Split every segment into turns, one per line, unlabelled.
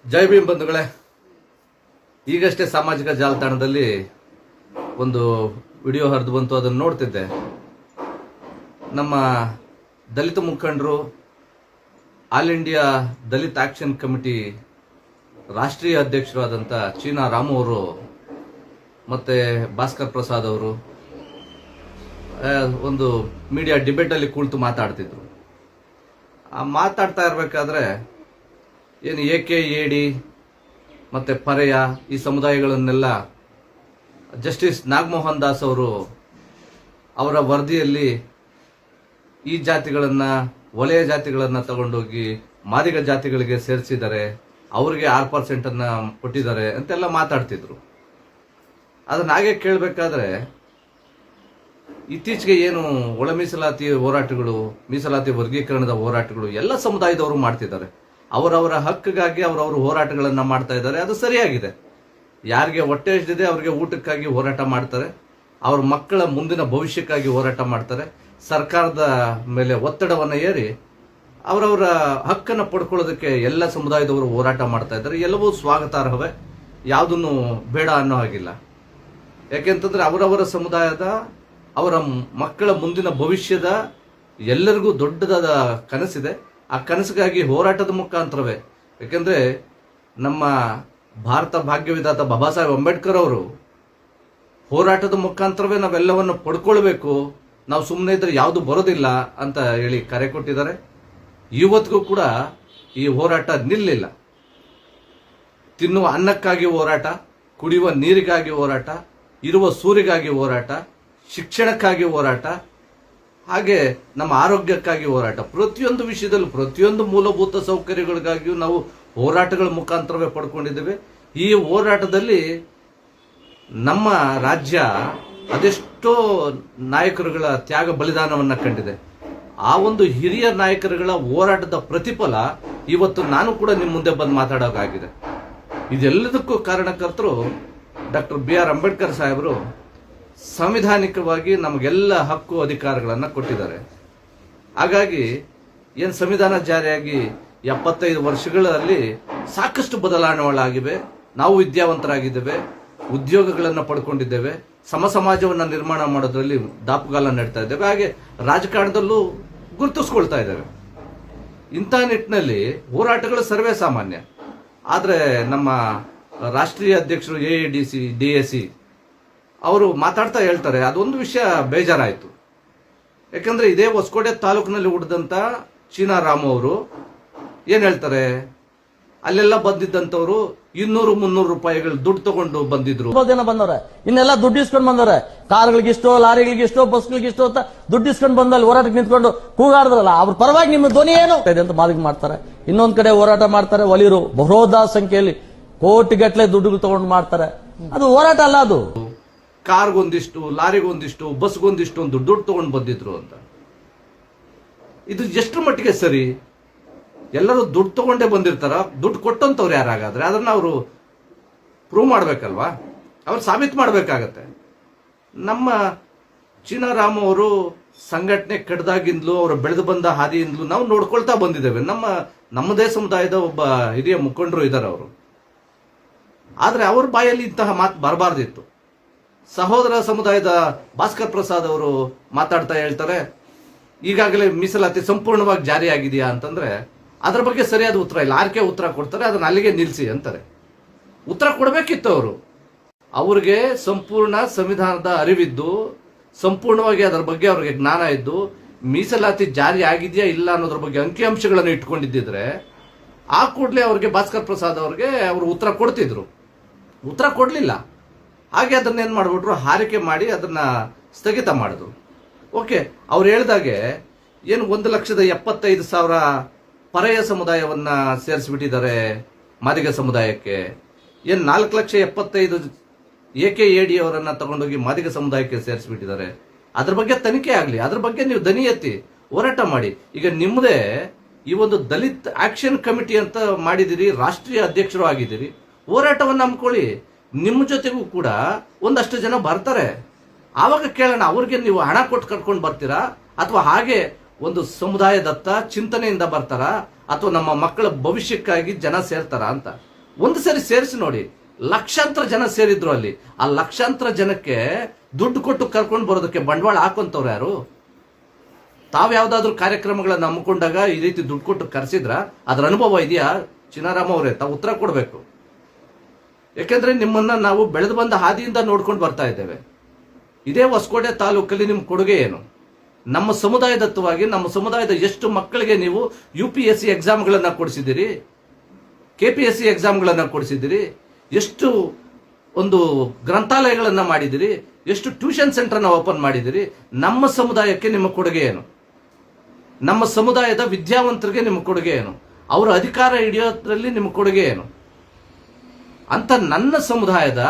ಜೈ ಭೀಮ್ ಬಂಧುಗಳೇ, ಈಗಷ್ಟೇ ಸಾಮಾಜಿಕ ಜಾಲತಾಣದಲ್ಲಿ ಒಂದು ವಿಡಿಯೋ ಹರಿದು ಬಂತು. ಅದನ್ನು ನೋಡ್ತಿದ್ದೆ. ನಮ್ಮ ದಲಿತ ಮುಖಂಡರು, ಆಲ್ ಇಂಡಿಯಾ ದಲಿತ ಆಕ್ಷನ್ ಕಮಿಟಿ ರಾಷ್ಟ್ರೀಯ ಅಧ್ಯಕ್ಷರು ಆದಂಥ ಚೀನಾ ರಾಮು ಅವರು ಮತ್ತೆ ಭಾಸ್ಕರ್ ಪ್ರಸಾದ್ ಅವರು ಒಂದು ಮೀಡಿಯಾ ಡಿಬೇಟಲ್ಲಿ ಕುಳಿತು ಮಾತಾಡ್ತಿದ್ರು. ಆ ಮಾತಾಡ್ತಾ ಇರಬೇಕಾದ್ರೆ ಏನು ಎಕೆ ಎಡಿ ಮತ್ತು ಪರೆಯ ಈ ಸಮುದಾಯಗಳನ್ನೆಲ್ಲ ಜಸ್ಟಿಸ್ ನಾಗಮೋಹನ್ ದಾಸ್ ಅವರು ಅವರ ವರದಿಯಲ್ಲಿ ಈ ಜಾತಿಗಳನ್ನು, ವಲಯ ಜಾತಿಗಳನ್ನು ತಗೊಂಡೋಗಿ ಮಾದಿಗ ಜಾತಿಗಳಿಗೆ ಸೇರಿಸಿದ್ದಾರೆ, ಅವರಿಗೆ 6% ಕೊಟ್ಟಿದ್ದಾರೆ ಅಂತೆಲ್ಲ ಮಾತಾಡ್ತಿದ್ರು. ಅದನ್ನ ಹಾಗೆ ಕೇಳಬೇಕಾದ್ರೆ ಇತ್ತೀಚೆಗೆ ಏನು ಒಳ ಮೀಸಲಾತಿ ಹೋರಾಟಗಳು, ಮೀಸಲಾತಿ ವರ್ಗೀಕರಣದ ಹೋರಾಟಗಳು ಎಲ್ಲ ಸಮುದಾಯದವರು ಮಾಡ್ತಿದ್ದಾರೆ. ಅವರವರ ಹಕ್ಕಿಗಾಗಿ ಅವರವರು ಹೋರಾಟಗಳನ್ನು ಮಾಡ್ತಾ ಇದ್ದಾರೆ. ಅದು ಸರಿಯಾಗಿದೆ. ಯಾರಿಗೆ ಹೊಟ್ಟೆ ಎಷ್ಟಿದೆ ಅವ್ರಿಗೆ ಊಟಕ್ಕಾಗಿ ಹೋರಾಟ ಮಾಡ್ತಾರೆ, ಅವ್ರ ಮಕ್ಕಳ ಮುಂದಿನ ಭವಿಷ್ಯಕ್ಕಾಗಿ ಹೋರಾಟ ಮಾಡ್ತಾರೆ. ಸರ್ಕಾರದ ಮೇಲೆ ಒತ್ತಡವನ್ನು ಏರಿ ಅವರವರ ಹಕ್ಕನ್ನು ಪಡ್ಕೊಳ್ಳೋದಕ್ಕೆ ಎಲ್ಲ ಸಮುದಾಯದವರು ಹೋರಾಟ ಮಾಡ್ತಾ ಇದ್ದಾರೆ. ಎಲ್ಲವೂ ಸ್ವಾಗತಾರ್ಹವೇ, ಯಾವುದನ್ನು ಬೇಡ ಅನ್ನೋ ಹಾಗಿಲ್ಲ. ಯಾಕೆಂತಂದ್ರೆ ಅವರವರ ಸಮುದಾಯದ, ಅವರ ಮಕ್ಕಳ ಮುಂದಿನ ಭವಿಷ್ಯದ ಎಲ್ಲರಿಗೂ ದೊಡ್ಡದಾದ ಕನಸಿದೆ. ಆ ಕನಸಿಗಾಗಿ ಹೋರಾಟದ ಮುಖಾಂತರವೇ, ಯಾಕೆಂದ್ರೆ ನಮ್ಮ ಭಾರತ ಭಾಗ್ಯವಿಧಾತ ಬಾಬಾ ಸಾಹೇಬ್ ಅಂಬೇಡ್ಕರ್ ಅವರು ಹೋರಾಟದ ಮುಖಾಂತರವೇ ನಾವೆಲ್ಲವನ್ನು ಪಡ್ಕೊಳ್ಬೇಕು, ನಾವು ಸುಮ್ಮನೆ ಇದ್ರೆ ಯಾವುದು ಬರೋದಿಲ್ಲ ಅಂತ ಹೇಳಿ ಕರೆ ಕೊಟ್ಟಿದ್ದಾರೆ. ಇವತ್ತಿಗೂ ಕೂಡ ಈ ಹೋರಾಟ ನಿಲ್ಲಿಲ್ಲ. ತಿನ್ನುವ ಅನ್ನಕ್ಕಾಗಿ ಹೋರಾಟ, ಕುಡಿಯುವ ನೀರಿಗಾಗಿ ಹೋರಾಟ, ಇರುವ ಸೂರಿಗಾಗಿ ಹೋರಾಟ, ಶಿಕ್ಷಣಕ್ಕಾಗಿ ಹೋರಾಟ, ಹಾಗೆ ನಮ್ಮ ಆರೋಗ್ಯಕ್ಕಾಗಿ ಹೋರಾಟ. ಪ್ರತಿಯೊಂದು ವಿಷಯದಲ್ಲೂ, ಪ್ರತಿಯೊಂದು ಮೂಲಭೂತ ಸೌಕರ್ಯಗಳಿಗಾಗಿಯೂ ನಾವು ಹೋರಾಟಗಳ ಮುಖಾಂತರವೇ ಪಡ್ಕೊಂಡಿದ್ದೇವೆ. ಈ ಹೋರಾಟದಲ್ಲಿ ನಮ್ಮ ರಾಜ್ಯ ಅದೆಷ್ಟೋ ನಾಯಕರುಗಳ ತ್ಯಾಗ ಬಲಿದಾನವನ್ನು ಕಂಡಿದೆ. ಆ ಒಂದು ಹಿರಿಯ ನಾಯಕರುಗಳ ಹೋರಾಟದ ಪ್ರತಿಫಲ ಇವತ್ತು ನಾನು ಕೂಡ ನಿಮ್ಮ ಮುಂದೆ ಬಂದು ಮಾತಾಡೋಕ್ಕಾಗಿದೆ. ಇದೆಲ್ಲದಕ್ಕೂ ಕಾರಣಕರ್ತರು ಡಾಕ್ಟರ್ BR ಅಂಬೇಡ್ಕರ್ ಸಾಹೇಬರು ಸಂವಿಧಾನಿಕವಾಗಿ ನಮಗೆಲ್ಲ ಹಕ್ಕು ಅಧಿಕಾರಗಳನ್ನು ಕೊಟ್ಟಿದ್ದಾರೆ. ಹಾಗಾಗಿ ಏನು ಸಂವಿಧಾನ ಜಾರಿಯಾಗಿ 75 ವರ್ಷಗಳಲ್ಲಿ ಸಾಕಷ್ಟು ಬದಲಾವಣೆಗಳಾಗಿವೆ. ನಾವು ವಿದ್ಯಾವಂತರಾಗಿದ್ದೇವೆ, ಉದ್ಯೋಗಗಳನ್ನು ಪಡ್ಕೊಂಡಿದ್ದೇವೆ, ಸಮಾಜವನ್ನು ನಿರ್ಮಾಣ ಮಾಡೋದ್ರಲ್ಲಿ ದಾಪುಗಾಲ ನೆಡ್ತಾ ಇದ್ದೇವೆ. ಹಾಗೆ ರಾಜಕಾರಣದಲ್ಲೂ ಗುರುತಿಸ್ಕೊಳ್ತಾ ಇದ್ದೇವೆ. ಇಂಥ ನಿಟ್ಟಿನಲ್ಲಿ ಹೋರಾಟಗಳು ಸರ್ವೇ ಸಾಮಾನ್ಯ. ಆದರೆ ನಮ್ಮ ರಾಷ್ಟ್ರೀಯ ಅಧ್ಯಕ್ಷರು AADC DAC ಅವರು ಮಾತಾಡ್ತಾ ಹೇಳ್ತಾರೆ, ಅದೊಂದು ವಿಷಯ ಬೇಜಾರಾಯಿತು. ಯಾಕಂದ್ರೆ ಇದೇ ಹೊಸಕೋಟೆ ತಾಲೂಕಿನಲ್ಲಿ ಹುಟ್ಟಿದಂಥ ಚೀನಾ ರಾಮು ಅವರು ಏನು ಹೇಳ್ತಾರೆ, ಅಲ್ಲೆಲ್ಲ ಬಂದಿದ್ದಂಥವ್ರು 200-300 ರೂಪಾಯಿಗಳು ದುಡ್ಡು ತಗೊಂಡು ಬಂದಿದ್ರು.
ಜನ ಬಂದವ್ರೆ, ಇನ್ನೆಲ್ಲ ದುಡ್ಡು ಇಸ್ಕೊಂಡು ಬಂದವ್ರೆ. ಕಾರ್ಗಳಿಗಿಷ್ಟೋ, ಲಾರಿಗಳಿಗಿಷ್ಟೋ, ಬಸ್ಗಳಿಗಿಷ್ಟೋ ಅಂತ ದುಡ್ಡು ಇಸ್ಕೊಂಡು ಬಂದಲ್ಲಿ ಹೋರಾಟಕ್ಕೆ ನಿಂತ್ಕೊಂಡು ಕೂಗಾಡಿದ್ರಲ್ಲ, ಅವ್ರ ಪರವಾಗಿ ನಿಮ್ಮ ಧ್ವನಿ ಏನು ಅಂತ ಮಾದಿಗೆ ಮಾಡ್ತಾರೆ. ಇನ್ನೊಂದ್ ಕಡೆ ಹೋರಾಟ ಮಾಡ್ತಾರೆ ಒಲಿಯರು, ಬಹುದಾ ಸಂಖ್ಯೆಯಲ್ಲಿ ಕೋಟಿಗಟ್ಟಲೆ ದುಡ್ಡುಗಳು ತಗೊಂಡು ಮಾಡ್ತಾರೆ. ಅದು ಹೋರಾಟ ಅಲ್ಲ. ಅದು
ಕಾರ್ಗೊಂದಿಷ್ಟು, ಲಾರಿಗೊಂದಿಷ್ಟು, ಬಸ್ಗೊಂದಿಷ್ಟು ಒಂದು ದುಡ್ಡು ತಗೊಂಡು ಬಂದಿದ್ರು ಅಂತ. ಇದು ಎಷ್ಟರ ಮಟ್ಟಿಗೆ ಸರಿ? ಎಲ್ಲರೂ ದುಡ್ಡು ತಗೊಂಡೇ ಬಂದಿರ್ತಾರ? ದುಡ್ಡು ಕೊಟ್ಟಂತವ್ರು ಯಾರಾಗಾದ್ರೆ ಅದನ್ನ ಅವರು ಪ್ರೂವ್ ಮಾಡ್ಬೇಕಲ್ವಾ, ಅವ್ರು ಸಾಬೀತು ಮಾಡ್ಬೇಕಾಗತ್ತೆ. ನಮ್ಮ ಚೀನಾ ರಾಮು ಅವರು ಸಂಘಟನೆ ಕಡ್ದಾಗಿಂದಲೂ, ಅವರು ಬೆಳೆದು ಬಂದ ಹಾದಿಯಿಂದಲೂ ನಾವು ನೋಡ್ಕೊಳ್ತಾ ಬಂದಿದ್ದೇವೆ. ನಮ್ಮದೇ ಸಮುದಾಯದ ಒಬ್ಬ ಹಿರಿಯ ಮುಖಂಡರು ಇದ್ದಾರೆ ಅವರು. ಆದ್ರೆ ಅವ್ರ ಬಾಯಲ್ಲಿ ಇಂತಹ ಮಾತು ಬರಬಾರ್ದಿತ್ತು. ಸಹೋದರ ಸಮುದಾಯದ ಭಾಸ್ಕರ್ ಪ್ರಸಾದ್ ಅವರು ಮಾತಾಡ್ತಾ ಹೇಳ್ತಾರೆ, ಈಗಾಗಲೇ ಮೀಸಲಾತಿ ಸಂಪೂರ್ಣವಾಗಿ ಜಾರಿಯಾಗಿದೆಯಾ ಅಂತಂದ್ರೆ ಅದ್ರ ಬಗ್ಗೆ ಸರಿಯಾದ ಉತ್ತರ ಇಲ್ಲ. ಆರ್ಕೆ ಉತ್ತರ ಕೊಡ್ತಾರೆ, ಅದನ್ನ ಅಲ್ಲಿಗೆ ನಿಲ್ಲಿಸಿ ಅಂತಾರೆ. ಉತ್ತರ ಕೊಡಬೇಕಿತ್ತು ಅವರು. ಅವ್ರಿಗೆ ಸಂಪೂರ್ಣ ಸಂವಿಧಾನದ ಅರಿವಿದ್ದು, ಸಂಪೂರ್ಣವಾಗಿ ಅದರ ಬಗ್ಗೆ ಅವ್ರಿಗೆ ಜ್ಞಾನ ಇದ್ದು, ಮೀಸಲಾತಿ ಜಾರಿ ಆಗಿದೆಯಾ ಇಲ್ಲ ಅನ್ನೋದ್ರ ಬಗ್ಗೆ ಅಂಕಿಅಂಶಗಳನ್ನು ಇಟ್ಕೊಂಡಿದ್ದಿದ್ರೆ ಆ ಕೂಡಲೇ ಅವ್ರಿಗೆ ಭಾಸ್ಕರ್ ಪ್ರಸಾದ್ ಅವ್ರಿಗೆ ಅವರು ಉತ್ತರ ಕೊಡ್ತಿದ್ರು. ಉತ್ತರ ಕೊಡಲಿಲ್ಲ. ಹಾಗೆ ಅದನ್ನೇನು ಮಾಡಿಬಿಟ್ರು, ಹಾರಿಕೆ ಮಾಡಿ ಅದನ್ನ ಸ್ಥಗಿತ ಮಾಡಿದ್ರು. ಓಕೆ, ಅವ್ರು ಹೇಳ್ದಾಗೆ ಏನು 1,75,000 ಪರೆಯ ಸಮುದಾಯವನ್ನ ಸೇರಿಸ್ಬಿಟ್ಟಿದ್ದಾರೆ ಮಾದಿಗ ಸಮುದಾಯಕ್ಕೆ. ಏನು 4,75,000 AKAD ಅವರನ್ನ ತಗೊಂಡೋಗಿ ಮಾದಿಗ ಸಮುದಾಯಕ್ಕೆ ಸೇರಿಸ್ಬಿಟ್ಟಿದ್ದಾರೆ. ಅದ್ರ ಬಗ್ಗೆ ತನಿಖೆ ಆಗಲಿ, ಅದ್ರ ಬಗ್ಗೆ ನೀವು ದನಿ ಎತ್ತಿ ಹೋರಾಟ ಮಾಡಿ. ಈಗ ನಿಮ್ಮದೇ ಈ ಒಂದು ದಲಿತ್ ಆಕ್ಷನ್ ಕಮಿಟಿ ಅಂತ ಮಾಡಿದಿರಿ, ರಾಷ್ಟ್ರೀಯ ಅಧ್ಯಕ್ಷರು ಆಗಿದ್ದೀರಿ, ಹೋರಾಟವನ್ನು ಹಮ್ಮಿಕೊಳ್ಳಿ. ನಿಮ್ಮ ಜೊತೆಗೂ ಕೂಡ ಒಂದಷ್ಟು ಜನ ಬರ್ತಾರೆ. ಆವಾಗ ಕೇಳೋಣ, ಅವ್ರಿಗೆ ನೀವು ಹಣ ಕೊಟ್ಟು ಕರ್ಕೊಂಡು ಬರ್ತೀರಾ ಅಥವಾ ಹಾಗೆ ಒಂದು ಸಮುದಾಯದತ್ತ ಚಿಂತನೆಯಿಂದ ಬರ್ತಾರಾ ಅಥವಾ ನಮ್ಮ ಮಕ್ಕಳ ಭವಿಷ್ಯಕ್ಕಾಗಿ ಜನ ಸೇರ್ತಾರ ಅಂತ. ಒಂದು ಸರಿ ಸೇರಿಸಿ ನೋಡಿ, ಲಕ್ಷಾಂತರ ಜನ ಸೇರಿದ್ರು ಅಲ್ಲಿ. ಆ ಲಕ್ಷಾಂತರ ಜನಕ್ಕೆ ದುಡ್ಡು ಕೊಟ್ಟು ಕರ್ಕೊಂಡು ಬರೋದಕ್ಕೆ ಬಂಡವಾಳ ಹಾಕೊಂತವ್ರು ಯಾರು? ತಾವ್ ಯಾವ್ದಾದ್ರು ಕಾರ್ಯಕ್ರಮಗಳನ್ನ ನಂಬಿಕೊಂಡಾಗ ಈ ರೀತಿ ದುಡ್ಡು ಕೊಟ್ಟು ಕರೆಸಿದ್ರ? ಅದ್ರ ಅನುಭವ ಇದೆಯಾ ಚಿನ್ನಾರಾಮ ಅವರೇ? ತಾವು ಉತ್ತರ ಕೊಡಬೇಕು. ಯಾಕೆಂದ್ರೆ ನಿಮ್ಮನ್ನ ನಾವು ಬೆಳೆದು ಬಂದ ಹಾದಿಯಿಂದ ನೋಡ್ಕೊಂಡು ಬರ್ತಾ ಇದ್ದೇವೆ. ಇದೇ ಹೊಸಕೋಟೆ ತಾಲೂಕಲ್ಲಿ ನಿಮ್ ಕೊಡುಗೆ ಏನು? ನಮ್ಮ ಸಮುದಾಯದತ್ತವಾಗಿ ನಮ್ಮ ಸಮುದಾಯದ ಎಷ್ಟು ಮಕ್ಕಳಿಗೆ ನೀವು UPSC ಎಕ್ಸಾಮ್ಗಳನ್ನ ಕೊಡಿಸಿದಿರಿ, KPSC ಎಕ್ಸಾಮ್ಗಳನ್ನ ಕೊಡಿಸಿದಿರಿ, ಎಷ್ಟು ಒಂದು ಗ್ರಂಥಾಲಯಗಳನ್ನ ಮಾಡಿದಿರಿ, ಎಷ್ಟು ಟ್ಯೂಷನ್ ಸೆಂಟರ್ನ ಓಪನ್ ಮಾಡಿದಿರಿ? ನಮ್ಮ ಸಮುದಾಯಕ್ಕೆ ನಿಮ್ಮ ಕೊಡುಗೆ ಏನು? ನಮ್ಮ ಸಮುದಾಯದ ವಿದ್ಯಾವಂತರಿಗೆ ನಿಮ್ಮ ಕೊಡುಗೆ ಏನು? ಅವರ ಅಧಿಕಾರ ಹಿಡಿಯೋದ್ರಲ್ಲಿ ನಿಮ್ಮ ಕೊಡುಗೆ ಏನು ಅಂತ ನನ್ನ ಸಮುದಾಯದ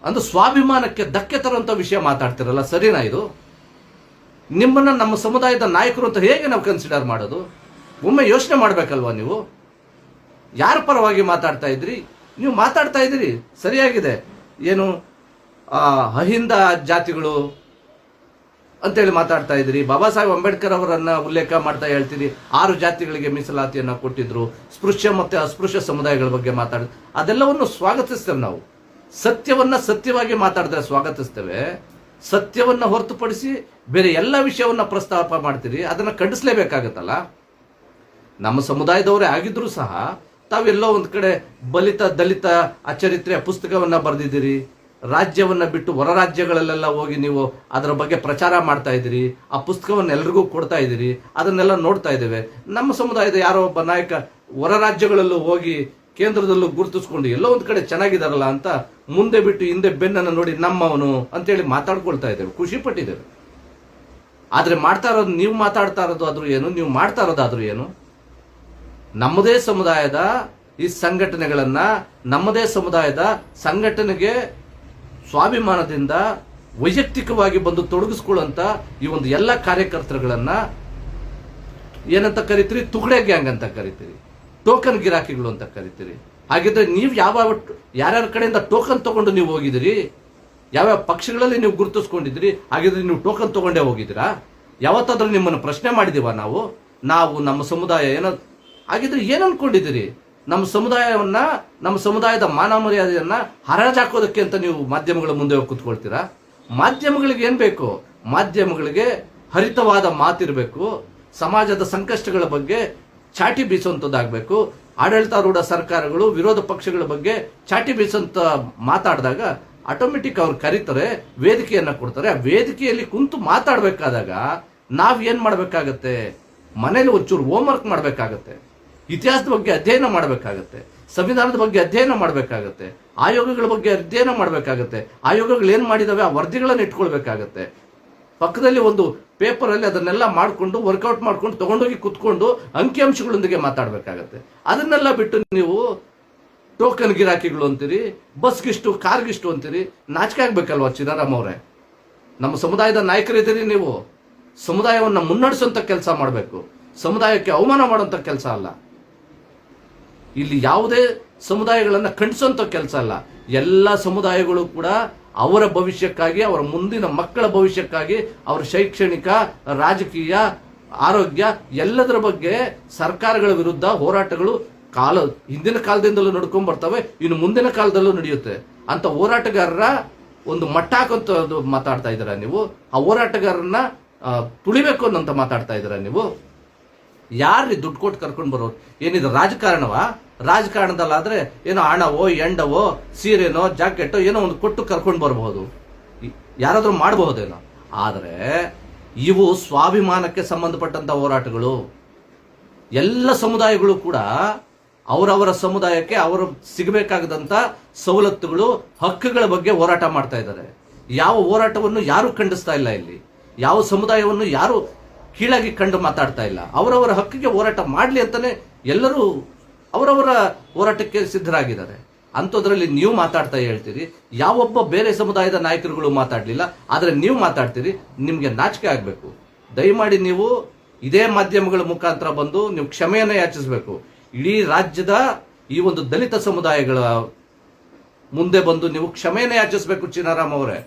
ಒಂದು ಸ್ವಾಭಿಮಾನಕ್ಕೆ ಧಕ್ಕೆ ತರುವಂತ ವಿಷಯ ಮಾತಾಡ್ತಿರಲ್ಲ, ಸರಿನಾ ಇದು? ನಿಮ್ಮನ್ನ ನಮ್ಮ ಸಮುದಾಯದ ನಾಯಕರು ಅಂತ ಹೇಗೆ ನಾವು ಕನ್ಸಿಡರ್ ಮಾಡೋದು? ಒಮ್ಮೆ ಯೋಚನೆ ಮಾಡ್ಬೇಕಲ್ವಾ ನೀವು? ಯಾರ ಪರವಾಗಿ ಮಾತಾಡ್ತಾ ಇದ್ರಿ? ನೀವು ಮಾತಾಡ್ತಾ ಇದ್ದೀರಿ ಸರಿಯಾಗಿದೆ. ಏನು ಅಹಿಂದ ಜಾತಿಗಳು ಅಂತೇಳಿ ಮಾತಾಡ್ತಾ ಇದ್ರಿ. ಬಾಬಾ ಸಾಹೇಬ್ ಅಂಬೇಡ್ಕರ್ ಅವರನ್ನ ಉಲ್ಲೇಖ ಮಾಡ್ತಾ ಹೇಳ್ತೀರಿ. 6 ಜಾತಿಗಳಿಗೆ ಮೀಸಲಾತಿಯನ್ನ ಕೊಟ್ಟಿದ್ರು. ಸ್ಪೃಶ್ಯ ಮತ್ತೆ ಅಸ್ಪೃಶ್ಯ ಸಮುದಾಯಗಳ ಬಗ್ಗೆ ಅದೆಲ್ಲವನ್ನು ಸ್ವಾಗತಿಸ್ತೇವೆ ನಾವು. ಸತ್ಯವನ್ನ ಸತ್ಯವಾಗಿ ಮಾತಾಡಿದ್ರೆ ಸ್ವಾಗತಿಸ್ತೇವೆ. ಸತ್ಯವನ್ನ ಹೊರತುಪಡಿಸಿ ಬೇರೆ ಎಲ್ಲ ವಿಷಯವನ್ನ ಪ್ರಸ್ತಾಪ ಮಾಡ್ತೀರಿ, ಅದನ್ನ ಖಂಡಿಸಲೇಬೇಕಾಗತ್ತಲ್ಲ. ನಮ್ಮ ಸಮುದಾಯದವರೇ ಆಗಿದ್ರು ಸಹ ತಾವೆಲ್ಲೋ ಒಂದ್ ಕಡೆ ಬಲಿತ ದಲಿತ ಅಚರಿತ್ರೆಯ ಪುಸ್ತಕವನ್ನ ಬರೆದಿದ್ದೀರಿ. ರಾಜ್ಯವನ್ನ ಬಿಟ್ಟು ಹೊರ ರಾಜ್ಯಗಳಲ್ಲೆಲ್ಲ ಹೋಗಿ ನೀವು ಅದರ ಬಗ್ಗೆ ಪ್ರಚಾರ ಮಾಡ್ತಾ ಇದ್ದೀರಿ. ಆ ಪುಸ್ತಕವನ್ನು ಎಲ್ರಿಗೂ ಕೊಡ್ತಾ ಇದ್ದೀರಿ. ಅದನ್ನೆಲ್ಲ ನೋಡ್ತಾ ಇದ್ದೇವೆ. ನಮ್ಮ ಸಮುದಾಯದ ಯಾರೋ ಒಬ್ಬ ನಾಯಕ ಹೊರ ರಾಜ್ಯಗಳಲ್ಲೂ ಹೋಗಿ ಕೇಂದ್ರದಲ್ಲೂ ಗುರುತಿಸ್ಕೊಂಡು ಎಲ್ಲೋ ಒಂದ್ ಕಡೆ ಚೆನ್ನಾಗಿದಾರಲ್ಲ ಅಂತ ಮುಂದೆ ಬಿಟ್ಟು ಹಿಂದೆ ಬೆನ್ನನ್ನು ನೋಡಿ ನಮ್ಮವನು ಅಂತೇಳಿ ಮಾತಾಡ್ಕೊಳ್ತಾ ಇದ್ದೇವೆ, ಖುಷಿ ಪಟ್ಟಿದ್ದೇವೆ. ಆದ್ರೆ ಮಾಡ್ತಾ ಇರೋದು, ನೀವು ಮಾತಾಡ್ತಾ ಇರೋದು ಆದ್ರೂ ಏನು, ನೀವು ಮಾಡ್ತಾ ಇರೋದಾದ್ರೂ ಏನು? ನಮ್ಮದೇ ಸಮುದಾಯದ ಈ ಸಂಘಟನೆಗಳನ್ನ, ನಮ್ಮದೇ ಸಮುದಾಯದ ಸಂಘಟನೆಗೆ ಸ್ವಾಭಿಮಾನದಿಂದ ವೈಯಕ್ತಿಕವಾಗಿ ಬಂದು ತೊಡಗಿಸ್ಕೊಳ್ಳುವಂತ ಈ ಒಂದು ಎಲ್ಲ ಕಾರ್ಯಕರ್ತರುಗಳನ್ನ ಏನಂತ ಕರಿತೀರಿ? ತುಗಡೆ ಗ್ಯಾಂಗ್ ಅಂತ ಕರಿತೀರಿ, ಟೋಕನ್ ಗಿರಾಕಿಗಳು ಅಂತ ಕರಿತೀರಿ. ಹಾಗಿದ್ರೆ ನೀವು ಯಾರ್ಯಾರ ಕಡೆಯಿಂದ ಟೋಕನ್ ತಗೊಂಡು ನೀವು ಹೋಗಿದ್ದೀರಿ? ಯಾವ್ಯಾವ ಪಕ್ಷಗಳಲ್ಲಿ ನೀವು ಗುರುತಿಸ್ಕೊಂಡಿದ್ದೀರಿ? ಹಾಗಿದ್ರೆ ನೀವು ಟೋಕನ್ ತಗೊಂಡೇ ಹೋಗಿದ್ದೀರಾ? ಯಾವತ್ತಾದ್ರೂ ನಿಮ್ಮನ್ನು ಪ್ರಶ್ನೆ ಮಾಡಿದೀವ ನಾವು ನಮ್ಮ ಸಮುದಾಯ ಏನೋ? ಹಾಗಿದ್ರೆ ಏನ್ ಅನ್ಕೊಂಡಿದ್ದೀರಿ? ನಮ್ಮ ಸಮುದಾಯವನ್ನ, ನಮ್ಮ ಸಮುದಾಯದ ಮಾನ ಮರ್ಯಾದೆಯನ್ನ ಹರಾಜಾಕೋದಕ್ಕೆ ಅಂತ ನೀವು ಮಾಧ್ಯಮಗಳ ಮುಂದೆ ಹೋಗಿ ಕೂತ್ಕೊಳ್ತೀರಾ? ಮಾಧ್ಯಮಗಳಿಗೆ ಏನ್ ಬೇಕು? ಮಾಧ್ಯಮಗಳಿಗೆ ಹರಿತವಾದ ಮಾತಿರ್ಬೇಕು. ಸಮಾಜದ ಸಂಕಷ್ಟಗಳ ಬಗ್ಗೆ ಚಾಟಿ ಬೀಸುವಂತದ್ದಾಗಬೇಕು. ಆಡಳಿತಾರೂಢ ಸರ್ಕಾರಗಳು ವಿರೋಧ ಪಕ್ಷಗಳ ಬಗ್ಗೆ ಚಾಟಿ ಬೀಸುವಂತ ಮಾತಾಡಿದಾಗ ಆಟೋಮೆಟಿಕ್ ಅವ್ರು ಕರೀತಾರೆ, ವೇದಿಕೆಯನ್ನ ಕೊಡ್ತಾರೆ. ಆ ವೇದಿಕೆಯಲ್ಲಿ ಕುಂತು ಮಾತಾಡ್ಬೇಕಾದಾಗ ನಾವ್ ಏನ್ ಮಾಡ್ಬೇಕಾಗತ್ತೆ? ಮನೇಲಿ ಒಂಚೂರು ಹೋಮ್ವರ್ಕ್ ಮಾಡ್ಬೇಕಾಗತ್ತೆ. ಇತಿಹಾಸದ ಬಗ್ಗೆ ಅಧ್ಯಯನ ಮಾಡಬೇಕಾಗತ್ತೆ. ಸಂವಿಧಾನದ ಬಗ್ಗೆ ಅಧ್ಯಯನ ಮಾಡಬೇಕಾಗತ್ತೆ. ಆಯೋಗಗಳ ಬಗ್ಗೆ ಅಧ್ಯಯನ ಮಾಡಬೇಕಾಗತ್ತೆ. ಆಯೋಗಗಳು ಏನ್ ಮಾಡಿದಾವೆ ಆ ವರದಿಗಳನ್ನ ಇಟ್ಕೊಳ್ಬೇಕಾಗತ್ತೆ. ಪಕ್ಕದಲ್ಲಿ ಒಂದು ಪೇಪರ್ ಅಲ್ಲಿ ಅದನ್ನೆಲ್ಲ ಮಾಡ್ಕೊಂಡು ವರ್ಕೌಟ್ ಮಾಡ್ಕೊಂಡು ತಗೊಂಡೋಗಿ ಕುತ್ಕೊಂಡು ಅಂಕಿಅಂಶಗಳೊಂದಿಗೆ ಮಾತಾಡ್ಬೇಕಾಗತ್ತೆ. ಅದನ್ನೆಲ್ಲ ಬಿಟ್ಟು ನೀವು ಟೋಕನ್ ಗಿರಾಕಿಗಳು ಅಂತೀರಿ, ಬಸ್ಗಿಷ್ಟು ಕಾರ್ಗಿಷ್ಟು ಅಂತೀರಿ. ನಾಚಿಕೆ ಆಗ್ಬೇಕಲ್ವಾ ಚಿನ್ನಾರಾಮ್ ಅವರೇ? ನಮ್ಮ ಸಮುದಾಯದ ನಾಯಕರಿದ್ದೀರಿ ನೀವು. ಸಮುದಾಯವನ್ನ ಮುನ್ನಡೆಸುವಂತ ಕೆಲಸ ಮಾಡಬೇಕು, ಸಮುದಾಯಕ್ಕೆ ಅವಮಾನ ಮಾಡುವಂತ ಕೆಲಸ ಅಲ್ಲ. ಇಲ್ಲಿ ಯಾವುದೇ ಸಮುದಾಯಗಳನ್ನ ಖಂಡಿಸುವಂತ ಕೆಲಸ ಅಲ್ಲ. ಎಲ್ಲ ಸಮುದಾಯಗಳು ಕೂಡ ಅವರ ಭವಿಷ್ಯಕ್ಕಾಗಿ, ಅವರ ಮುಂದಿನ ಮಕ್ಕಳ ಭವಿಷ್ಯಕ್ಕಾಗಿ, ಅವರ ಶೈಕ್ಷಣಿಕ, ರಾಜಕೀಯ, ಆರೋಗ್ಯ ಎಲ್ಲದರ ಬಗ್ಗೆ ಸರ್ಕಾರಗಳ ವಿರುದ್ಧ ಹೋರಾಟಗಳು ಹಿಂದಿನ ಕಾಲದಿಂದಲೂ ನಡ್ಕೊಂಡ್ ಬರ್ತವೆ, ಇನ್ನು ಮುಂದಿನ ಕಾಲದಲ್ಲೂ ನಡೆಯುತ್ತೆ. ಅಂತ ಹೋರಾಟಗಾರರ ಒಂದು ಮಟ್ಟ ಹಾಕಂತ ಮಾತಾಡ್ತಾ ಇದ್ದೀರಾ ನೀವು. ಆ ಹೋರಾಟಗಾರರನ್ನ ತುಳಿಬೇಕು ಅನ್ನೋಂತ ಮಾತಾಡ್ತಾ ಇದ್ದೀರಾ ನೀವು. ಯಾರ್ರಿ ದುಡ್ಡು ಕೊಟ್ಟು ಕರ್ಕೊಂಡು ಬರೋರು? ಏನಿದು ರಾಜಕಾರಣವಾ? ರಾಜಕಾರಣದಲ್ಲಾದ್ರೆ ಏನೋ ಹಣವೋ ಎಂಡವೋ ಸೀರೆನೋ ಜಾಕೆಟೋ ಏನೋ ಒಂದು ಕೊಟ್ಟು ಕರ್ಕೊಂಡು ಬರಬಹುದು, ಯಾರಾದ್ರೂ ಮಾಡಬಹುದೇನೋ. ಆದ್ರೆ ಇವು ಸ್ವಾಭಿಮಾನಕ್ಕೆ ಸಂಬಂಧಪಟ್ಟಂತ ಹೋರಾಟಗಳು. ಎಲ್ಲ ಸಮುದಾಯಗಳು ಕೂಡ ಅವರವರ ಸಮುದಾಯಕ್ಕೆ ಅವರು ಸಿಗಬೇಕಾಗದಂತ ಸವಲತ್ತುಗಳು, ಹಕ್ಕುಗಳ ಬಗ್ಗೆ ಹೋರಾಟ ಮಾಡ್ತಾ ಇದ್ದಾರೆ. ಯಾವ ಹೋರಾಟವನ್ನು ಯಾರು ಖಂಡಿಸ್ತಾ ಇಲ್ಲ. ಇಲ್ಲಿ ಯಾವ ಸಮುದಾಯವನ್ನು ಯಾರು ಕೀಳಾಗಿ ಕಂಡು ಮಾತಾಡ್ತಾ ಇಲ್ಲ. ಅವರವರ ಹಕ್ಕಿಗೆ ಹೋರಾಟ ಮಾಡ್ಲಿ ಅಂತಾನೆ ಎಲ್ಲರೂ ಅವರವರ ಹೋರಾಟಕ್ಕೆ ಸಿದ್ಧರಾಗಿದ್ದಾರೆ. ಅಂಥದ್ರಲ್ಲಿ ನೀವು ಮಾತಾಡ್ತಾ ಹೇಳ್ತೀರಿ, ಯಾವೊಬ್ಬ ಬೇರೆ ಸಮುದಾಯದ ನಾಯಕರುಗಳು ಮಾತಾಡ್ಲಿಲ್ಲ, ಆದ್ರೆ ನೀವು ಮಾತಾಡ್ತೀರಿ. ನಿಮ್ಗೆ ನಾಚಿಕೆ ಆಗ್ಬೇಕು. ದಯಮಾಡಿ ನೀವು ಇದೇ ಮಾಧ್ಯಮಗಳ ಮುಖಾಂತರ ಬಂದು ನೀವು ಕ್ಷಮೆಯನ್ನ ಯಾಚಿಸಬೇಕು. ಇಡೀ ರಾಜ್ಯದ ಈ ಒಂದು ದಲಿತ ಸಮುದಾಯಗಳ ಮುಂದೆ ಬಂದು ನೀವು ಕ್ಷಮೆಯನ್ನ ಯಾಚಿಸಬೇಕು. ಚಿನ್ನಾರಾಮ್ ಅವರೇ,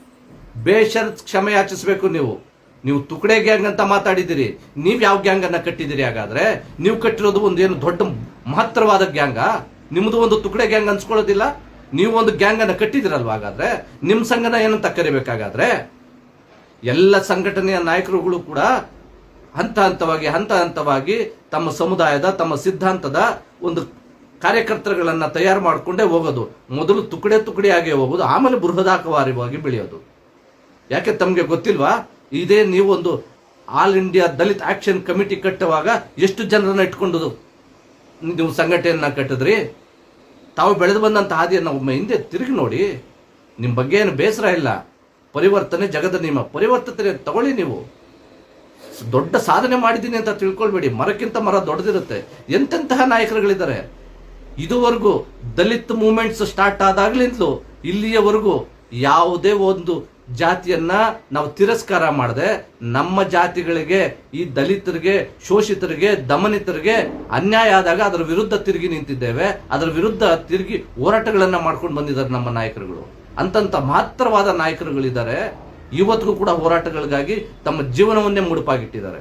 ಬೇಷರತ್ ಕ್ಷಮೆ ಯಾಚಿಸಬೇಕು. ನೀವು ತುಕಡೆ ಗ್ಯಾಂಗ್ ಅಂತ ಮಾತಾಡಿದಿರಿ. ನೀವ್ ಯಾವ ಗ್ಯಾಂಗ್ ಅನ್ನ ಕಟ್ಟಿದಿರಿ? ಹಾಗಾದ್ರೆ ನೀವು ಕಟ್ಟಿರೋದು ಒಂದೇನು ದೊಡ್ಡ ಮಹತ್ತರವಾದ ಗ್ಯಾಂಗ? ನಿಮ್ದು ಒಂದು ತುಕಡೆ ಗ್ಯಾಂಗ್ ಅನ್ಸ್ಕೊಳ್ಳೋದಿಲ್ಲ? ನೀವು ಒಂದು ಗ್ಯಾಂಗ್ ಅನ್ನ ಕಟ್ಟಿದಿರಲ್ವಾ? ಹಾಗಾದ್ರೆ ನಿಮ್ ಸಂಘನ ಏನಂತ ಕರಿಬೇಕಾಗಾದ್ರೆ? ಎಲ್ಲ ಸಂಘಟನೆಯ ನಾಯಕರುಗಳು ಕೂಡ ಹಂತ ಹಂತವಾಗಿ ತಮ್ಮ ಸಮುದಾಯದ, ತಮ್ಮ ಸಿದ್ಧಾಂತದ ಒಂದು ಕಾರ್ಯಕರ್ತರುಗಳನ್ನ ತಯಾರು ಮಾಡಿಕೊಂಡೇ ಹೋಗೋದು. ಮೊದಲು ತುಕಡೆಯಾಗಿ ಹೋಗೋದು, ಆಮೇಲೆ ಬೃಹದಾಕಾರವಾಗಿ ಬೆಳೆಯೋದು. ಯಾಕೆ ತಮ್ಗೆ ಗೊತ್ತಿಲ್ವಾ? ಇದೇ ನೀವು ಒಂದು all India Dalit action committee ಕಟ್ಟುವಾಗ ಎಷ್ಟು ಜನರನ್ನ ಇಟ್ಕೊಂಡು ನೀವು ಸಂಘಟನೆಯನ್ನ ಕಟ್ಟಿದ್ರಿ? ತಾವು ಬೆಳೆದು ಬಂದಂತ ಹಾದಿಯನ್ನ ಒಮ್ಮೆ ಹಿಂದೆ ತಿರುಗಿ ನೋಡಿ. ನಿಮ್ ಬಗ್ಗೆ ಏನು ಬೇಸರ ಇಲ್ಲ. ಪರಿವರ್ತನೆ ಜಗದ ನಿಯಮ. ಪರಿವರ್ತನೆ ತಗೊಳ್ಳಿ. ನೀವು ದೊಡ್ಡ ಸಾಧನೆ ಮಾಡಿದ್ದೀನಿ ಅಂತ ತಿಳ್ಕೊಳ್ಬೇಡಿ. ಮರಕ್ಕಿಂತ ಮರ ದೊಡ್ಡದಿರುತ್ತೆ. ಎಂತೆಂತಹ ನಾಯಕರುಗಳಿದ್ದಾರೆ. ಇದುವರೆಗೂ ದಲಿತ್ ಮೂವ್ಮೆಂಟ್ಸ್ ಸ್ಟಾರ್ಟ್ ಆದಾಗ್ಲಿಂದಲೂ ಇಲ್ಲಿಯವರೆಗೂ ಯಾವುದೇ ಒಂದು ಜಾತಿಯನ್ನ ನಾವು ತಿರಸ್ಕಾರ ಮಾಡದೆ, ನಮ್ಮ ಜಾತಿಗಳಿಗೆ, ಈ ದಲಿತರಿಗೆ, ಶೋಷಿತರಿಗೆ, ದಮನಿತರಿಗೆ ಅನ್ಯಾಯ ಆದಾಗ ಅದರ ವಿರುದ್ಧ ತಿರುಗಿ ನಿಂತಿದ್ದೇವೆ. ಅದರ ವಿರುದ್ಧ ತಿರುಗಿ ಹೋರಾಟಗಳನ್ನ ಮಾಡ್ಕೊಂಡು ಬಂದಿದ್ದಾರೆ ನಮ್ಮ ನಾಯಕರುಗಳು. ಅಂತಂತ ಮಾತ್ರವಾದ ನಾಯಕರುಗಳಿದ್ದಾರೆ. ಇವತ್ತಿಗೂ ಕೂಡ ಹೋರಾಟಗಳಿಗಾಗಿ ತಮ್ಮ ಜೀವನವನ್ನೇ ಮುಡುಪಾಗಿಟ್ಟಿದ್ದಾರೆ.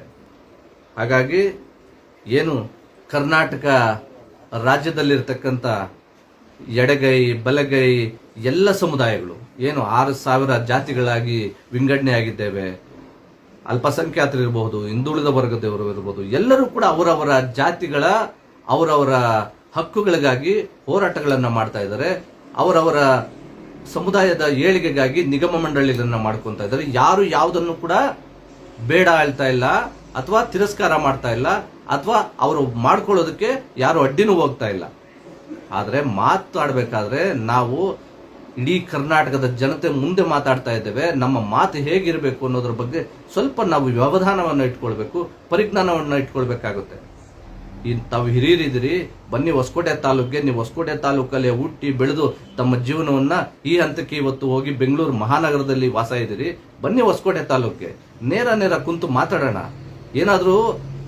ಹಾಗಾಗಿ ಏನು ಕರ್ನಾಟಕ ರಾಜ್ಯದಲ್ಲಿರ್ತಕ್ಕಂಥ ಎಡಗೈ ಬಲಗೈ ಎಲ್ಲ ಸಮುದಾಯಗಳು ಏನು 6,000 ಜಾತಿಗಳಾಗಿ ವಿಂಗಡಣೆ ಆಗಿದ್ದೇವೆ. ಅಲ್ಪಸಂಖ್ಯಾತರು ಇರಬಹುದು, ಹಿಂದುಳಿದ ವರ್ಗದವರು ಇರಬಹುದು, ಎಲ್ಲರೂ ಕೂಡ ಅವರವರ ಜಾತಿಗಳ ಅವರವರ ಹಕ್ಕುಗಳಿಗಾಗಿ ಹೋರಾಟಗಳನ್ನ ಮಾಡ್ತಾ ಇದ್ದಾರೆ. ಅವರವರ ಸಮುದಾಯದ ಏಳಿಗೆಗಾಗಿ ನಿಗಮ ಮಂಡಳಿಗಳನ್ನ ಮಾಡ್ಕೊಂತ ಇದ್ದಾರೆ. ಯಾರು ಯಾವುದನ್ನು ಕೂಡ ಬೇಡ ಹೇಳ್ತಾ ಇಲ್ಲ, ಅಥವಾ ತಿರಸ್ಕಾರ ಮಾಡ್ತಾ ಇಲ್ಲ, ಅಥವಾ ಅವರು ಮಾಡ್ಕೊಳ್ಳೋದಕ್ಕೆ ಯಾರು ಅಡ್ಡಿನೂ ಹೋಗ್ತಾ ಇಲ್ಲ. ಆದ್ರೆ ಮಾತಾಡ್ಬೇಕಾದ್ರೆ ನಾವು ಇಡೀ ಕರ್ನಾಟಕದ ಜನತೆ ಮುಂದೆ ಮಾತಾಡ್ತಾ ಇದ್ದೇವೆ. ನಮ್ಮ ಮಾತು ಹೇಗಿರಬೇಕು ಅನ್ನೋದ್ರ ಬಗ್ಗೆ ಸ್ವಲ್ಪ ನಾವು ವ್ಯವಧಾನವನ್ನು ಇಟ್ಕೊಳ್ಬೇಕು, ಪರಿಜ್ಞಾನವನ್ನು ಇಟ್ಕೊಳ್ಬೇಕಾಗುತ್ತೆ. ತಾವು ಹಿರಿಯರಿದ್ದೀರಿ, ಬನ್ನಿ ಹೊಸಕೋಟೆ ತಾಲೂಕಿಗೆ. ನೀವು ಹೊಸಕೋಟೆ ತಾಲೂಕಲ್ಲಿ ಹುಟ್ಟಿ ಬೆಳೆದು ತಮ್ಮ ಜೀವನವನ್ನ ಈ ಹಂತಕ್ಕೆ ಇವತ್ತು ಹೋಗಿ ಬೆಂಗಳೂರು ಮಹಾನಗರದಲ್ಲಿ ವಾಸ ಇದ್ದೀರಿ. ಬನ್ನಿ ಹೊಸಕೋಟೆ ತಾಲೂಕಿಗೆ, ನೇರ ಕುಂತು ಮಾತಾಡೋಣ. ಏನಾದ್ರೂ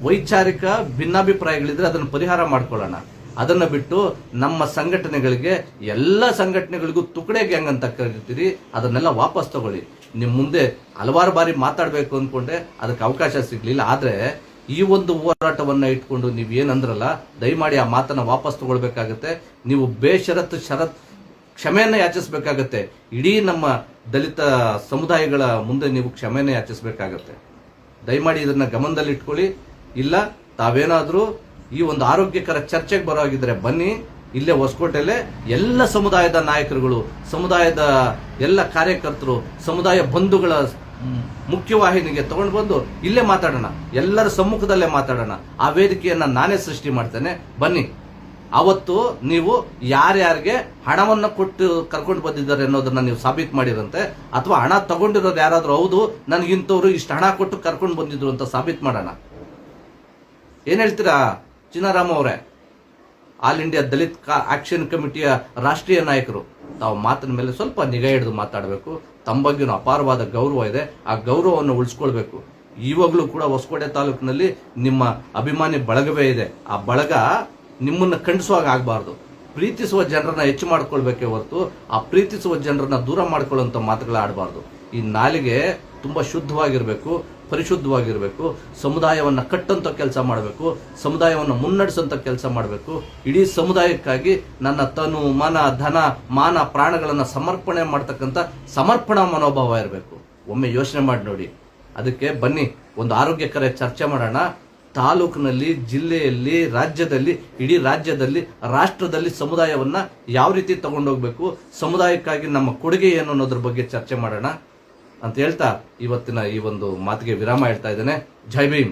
ವೈಚಾರಿಕ ಭಿನ್ನಾಭಿಪ್ರಾಯಗಳಿದ್ರೆ ಅದನ್ನು ಪರಿಹಾರ ಮಾಡ್ಕೊಳ್ಳೋಣ. ಅದನ್ನ ಬಿಟ್ಟು ನಮ್ಮ ಸಂಘಟನೆಗಳಿಗೆ, ಎಲ್ಲ ಸಂಘಟನೆಗಳಿಗೂ ತುಕಡೆ ಗ್ಯಾಂಗ್ ಅಂತ ಕರಿತೀರಿ, ಅದನ್ನೆಲ್ಲ ವಾಪಸ್ ತಗೊಳ್ಳಿ. ನಿಮ್ ಮುಂದೆ ಹಲವಾರು ಬಾರಿ ಮಾತಾಡ್ಬೇಕು ಅನ್ಕೊಂಡೆ, ಅದಕ್ಕೆ ಅವಕಾಶ ಸಿಗ್ಲಿಲ್ಲ. ಆದ್ರೆ ಈ ಒಂದು ಹೋರಾಟವನ್ನ ಇಟ್ಕೊಂಡು ನೀವ್ ಏನಂದ್ರಲ್ಲ, ದಯಮಾಡಿ ಆ ಮಾತನ್ನ ವಾಪಸ್ ತಗೊಳ್ಬೇಕಾಗತ್ತೆ. ನೀವು ಬೇಷರತ್ ಕ್ಷಮೆಯನ್ನ ಯಾಚಿಸಬೇಕಾಗತ್ತೆ. ಇಡೀ ನಮ್ಮ ದಲಿತ ಸಮುದಾಯಗಳ ಮುಂದೆ ನೀವು ಕ್ಷಮೆಯನ್ನ ಯಾಚಿಸಬೇಕಾಗತ್ತೆ. ದಯಮಾಡಿ ಇದನ್ನ ಗಮನದಲ್ಲಿ ಇಟ್ಕೊಳ್ಳಿ. ಇಲ್ಲ ತಾವೇನಾದ್ರೂ ಈ ಒಂದು ಆರೋಗ್ಯಕರ ಚರ್ಚೆಗೆ ಬರೋಗಿದ್ರೆ ಬನ್ನಿ. ಇಲ್ಲೇ ಹೊಸಕೋಟೆಲ್ಲೇ ಎಲ್ಲ ಸಮುದಾಯದ ನಾಯಕರುಗಳು, ಸಮುದಾಯದ ಎಲ್ಲ ಕಾರ್ಯಕರ್ತರು, ಸಮುದಾಯ ಬಂಧುಗಳ ಮುಖ್ಯವಾಹಿನಿಗೆ ತಗೊಂಡು ಬಂದು ಇಲ್ಲೇ ಮಾತಾಡೋಣ. ಎಲ್ಲರ ಸಮ್ಮುಖದಲ್ಲೇ ಮಾತಾಡೋಣ. ಆ ವೇದಿಕೆಯನ್ನ ನಾನೇ ಸೃಷ್ಟಿ ಮಾಡ್ತೇನೆ. ಬನ್ನಿ. ಅವತ್ತು ನೀವು ಯಾರ್ಯಾರಿಗೆ ಹಣವನ್ನ ಕೊಟ್ಟು ಕರ್ಕೊಂಡು ಬಂದಿದ್ದಾರೆ ಅನ್ನೋದನ್ನ ನೀವು ಸಾಬೀತು ಮಾಡಿರಂತೆ, ಅಥವಾ ಹಣ ತಗೊಂಡಿರೋದು ಯಾರಾದ್ರೂ ಹೌದು ನನಗಿಂತವ್ರು ಇಷ್ಟು ಹಣ ಕೊಟ್ಟು ಕರ್ಕೊಂಡು ಬಂದಿದ್ರು ಅಂತ ಸಾಬೀತು ಮಾಡೋಣ. ಏನ್ ಹೇಳ್ತೀರಾ ಚಿನ್ನಾರಾಮ ಅವರೇ? ಆಲ್ ಇಂಡಿಯಾ ದಲಿತ್ ಆಕ್ಷನ್ ಕಮಿಟಿಯ ರಾಷ್ಟ್ರೀಯ ನಾಯಕರು, ತಾವು ಮಾತಿನ ಮೇಲೆ ಸ್ವಲ್ಪ ನಿಗಾ ಹಿಡಿದು ಮಾತಾಡಬೇಕು. ತಮ್ಮ ಬಗ್ಗೆನೂ ಅಪಾರವಾದ ಗೌರವ ಇದೆ. ಆ ಗೌರವವನ್ನು ಉಳಿಸ್ಕೊಳ್ಬೇಕು. ಇವಾಗಲೂ ಕೂಡ ಹೊಸಕೋಟೆ ತಾಲೂಕಿನಲ್ಲಿ ನಿಮ್ಮ ಅಭಿಮಾನಿ ಬಳಗವೇ ಇದೆ. ಆ ಬಳಗ ನಿಮ್ಮನ್ನ ಖಂಡಿಸುವಾಗ ಆಗಬಾರ್ದು. ಪ್ರೀತಿಸುವ ಜನರನ್ನ ಹೆಚ್ಚು ಮಾಡ್ಕೊಳ್ಬೇಕೇ ಹೊರತು ಆ ಪ್ರೀತಿಸುವ ಜನರನ್ನ ದೂರ ಮಾಡ್ಕೊಳ್ಳುವಂತ ಮಾತುಗಳ ಆಡಬಾರ್ದು. ಈ ನಾಲಿಗೆ ತುಂಬಾ ಶುದ್ಧವಾಗಿರ್ಬೇಕು, ಪರಿಶುದ್ಧವಾಗಿರ್ಬೇಕು. ಸಮುದಾಯವನ್ನ ಕಟ್ಟಂತ ಕೆಲಸ ಮಾಡಬೇಕು, ಸಮುದಾಯವನ್ನು ಮುನ್ನಡೆಸಂತ ಕೆಲಸ ಮಾಡಬೇಕು. ಇಡೀ ಸಮುದಾಯಕ್ಕಾಗಿ ನನ್ನ ತನು ಮನ ಧನ ಮಾನ ಪ್ರಾಣಗಳನ್ನ ಸಮರ್ಪಣೆ ಮಾಡ್ತಕ್ಕಂಥ ಸಮರ್ಪಣಾ ಮನೋಭಾವ ಇರಬೇಕು. ಒಮ್ಮೆ ಯೋಚನೆ ಮಾಡಿ ನೋಡಿ. ಅದಕ್ಕೆ ಬನ್ನಿ, ಒಂದು ಆರೋಗ್ಯಕರ ಚರ್ಚೆ ಮಾಡೋಣ. ತಾಲೂಕಿನಲ್ಲಿ, ಜಿಲ್ಲೆಯಲ್ಲಿ, ರಾಜ್ಯದಲ್ಲಿ, ಇಡೀ ರಾಜ್ಯದಲ್ಲಿ, ರಾಷ್ಟ್ರದಲ್ಲಿ ಸಮುದಾಯವನ್ನ ಯಾವ ರೀತಿ ತಗೊಂಡೋಗ್ಬೇಕು, ಸಮುದಾಯಕ್ಕಾಗಿ ನಮ್ಮ ಕೊಡುಗೆ ಏನು ಅನ್ನೋದ್ರ ಬಗ್ಗೆ ಚರ್ಚೆ ಮಾಡೋಣ ಅಂತ ಹೇಳ್ತಾ ಇವತ್ತಿನ ಈ ಒಂದು ಮಾತಿಗೆ ವಿರಾಮ ಹೇಳ್ತಾ ಇದ್ದೇನೆ. ಜೈ ಭೀಮ್.